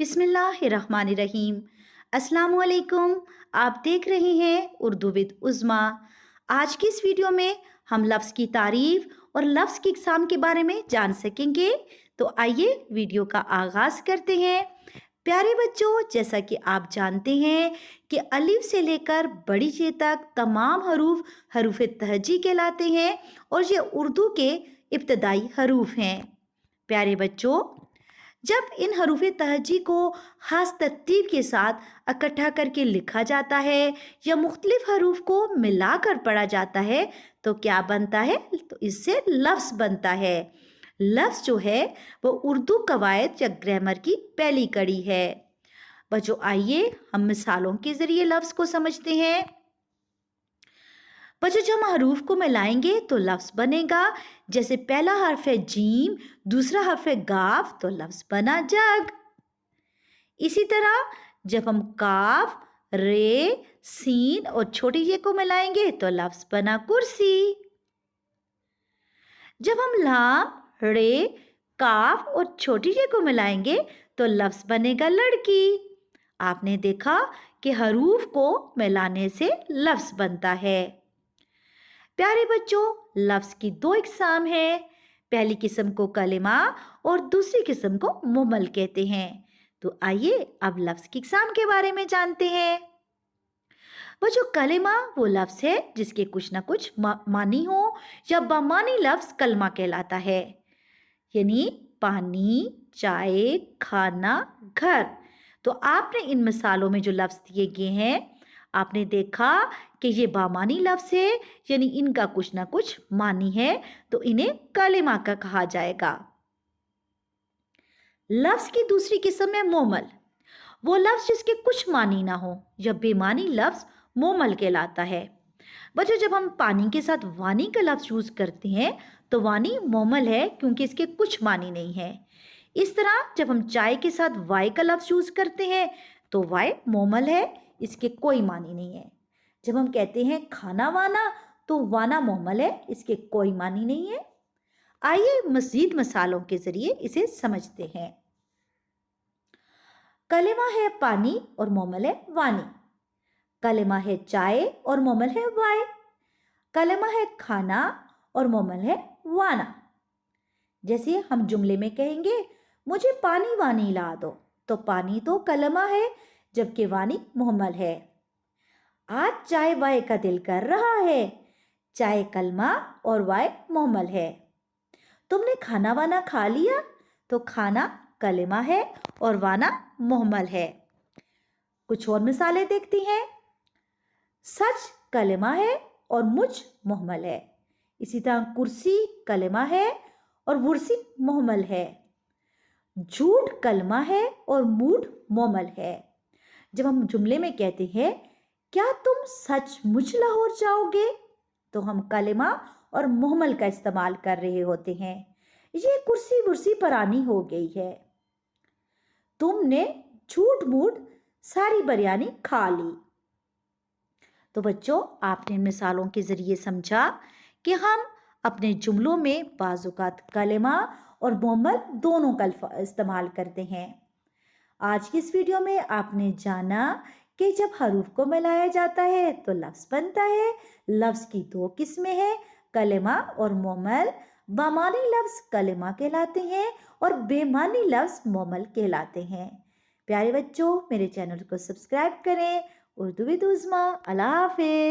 बिस्मिल्लाहिर्रहमानिर्रहीम। अस्सलाम वालेकुम। आप देख रहे हैं उर्दू विद उज़्मा। आज की इस वीडियो में हम लफ्ज़ की तारीफ़ और लफ्ज़ की इक़साम के बारे में जान सकेंगे। तो आइए वीडियो का आगाज़ करते हैं। प्यारे बच्चों, जैसा कि आप जानते हैं कि अलिफ से लेकर बड़ी जे तक तमाम हरूफ हरूफ तहजी कहलाते हैं और ये उर्दू के इब्तदाई हरूफ हैं। प्यारे बच्चों, जब इन हरूफ तहजी को ख़ास तरतीब के साथ इकट्ठा करके लिखा जाता है या मुख्तलिफ हरूफ को मिलाकर पढ़ा जाता है तो क्या बनता है? तो इससे लफ्ज़ बनता है। लफ्ज़ जो है वो उर्दू कवायद या ग्रामर की पहली कड़ी है। बच्चों, आइए हम मिसालों के ज़रिए लफ्ज़ को समझते हैं। बच्चों, जब हम हरूफ को मिलाएंगे तो लफ्ज़ बनेगा। जैसे पहला हर्फ है जीम, दूसरा हर्फ है गाफ, तो लफ्ज़ बना जग। इसी तरह जब हम काफ, रे, सीन और छोटी जे को मिलाएंगे तो लफ्ज़ बना कुर्सी। जब हम लाम, रे, काफ और छोटी जे को मिलाएंगे तो लफ्ज़ बनेगा लड़की। आपने देखा कि हरूफ को मिलाने से लफ्ज़ बनता है। प्यारे बच्चों, लफ्ज़ की दो इक़साम है। पहली किस्म को कलिमा और दूसरी किस्म को मुमल कहते हैं। तो आइए अब लफ्ज़ की इक़साम के बारे में जानते हैं। बच्चों, कलिमा वो लफ्ज़ है जिसके कुछ ना कुछ मानी हो या बमानी लफ्ज़ कलमा कहलाता है। यानी पानी, चाय, खाना, घर। तो आपने इन मिसालों में जो लफ्ज़ दिए गए हैं, आपने देखा कि ये बामानी लफ्ज़ है, यानी इनका कुछ ना कुछ मानी है, तो इन्हें कलिमा का कहा जाएगा। लफ्ज़ की दूसरी किस्म है मोमल। वो लफ्ज़ जिसके कुछ मानी ना हो या बेमानी लफ्ज़ मोमल कहलाता है। बच्चों, जब हम पानी के साथ वानी का लफ्ज़ यूज़ करते हैं तो वानी मोमल है क्योंकि इसके कुछ मानी नहीं है। इस तरह जब हम चाय के साथ वाई का लफ्ज़ यूज़ करते हैं तो वाई मोमल है, इसके कोई मानी नहीं है। जब हम कहते हैं खाना वाना तो वाना मोमल है, इसके कोई मानी नहीं है। आइए मज़ीद मिसालों के ज़रिए इसे समझते हैं। कलिमा है पानी और मोमल है वानी। कलिमा है चाय और मोमल है वाई। कलिमा है खाना और मोमल है वाना। जैसे हम जुमले में कहेंगे मुझे पानी वानी ला दो, तो पानी तो कलमा है जबकि वानी मोहम्मल है। आज चाय वाय का दिल कर रहा है। चाय कलमा और वाय मोहम्मल है। तुमने खाना वाना खा लिया, तो खाना कलिमा है और वाना मोहम्मल है। कुछ और मिसालें देखती हैं। सच कलिमा है और मुझ मोहम्मल है। इसी तरह कुर्सी कलिमा है और वुर्सी मोहम्मल है। झूठ कलमा है और मूठ मोमल है। जब हम जुमले में कहते हैं क्या तुम सचमुच लाहौर जाओगे, तो हम कलिमा और मोहम्मल का इस्तेमाल कर रहे होते हैं। ये कुर्सी वुर्सी परानी हो गई है। तुमने झूठ मूठ सारी बिरयानी खा ली। तो बच्चों, आपने मिसालों के ज़रिए समझा कि हम अपने जुमलों में बाज़-औक़ात कलिमा और मोमल दोनों का इस्तेमाल करते हैं। आज की इस वीडियो में आपने जाना कि जब हरूफ को मिलाया जाता है तो लफ्ज़ बनता है। लफ्ज़ की दो किस्में हैं, कलिमा और मोमल। बामानी लफ्ज़ कलिमा कहलाते हैं और बेमानी लफ्ज़ मोमल कहलाते हैं। प्यारे बच्चों, मेरे चैनल को सब्सक्राइब करें। उर्दू विद उज़्मा। अल्लाह हाफ़िज़।